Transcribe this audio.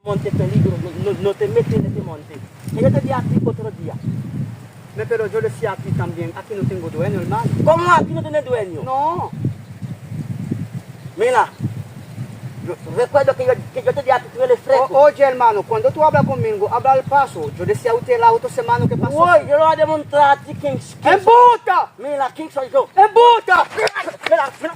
Monte peligro, no te metes en este monte. Yo te di a ti otro día. Pero yo decía a ti también, aquí no tengo dueño, hermano. ¿Cómo aquí no tienes dueño? No. Mira, recuerdo que yo te di a ti, tú eres fresco. Oye, hermano, cuando tú hablas conmigo, habla al paso. Yo decía a usted la otra semana que pasó. Oye, yo lo voy a demostrar a ti quién ¡embuta! Mira, ¿quién soy yo? ¡Embuta! Mira, mira.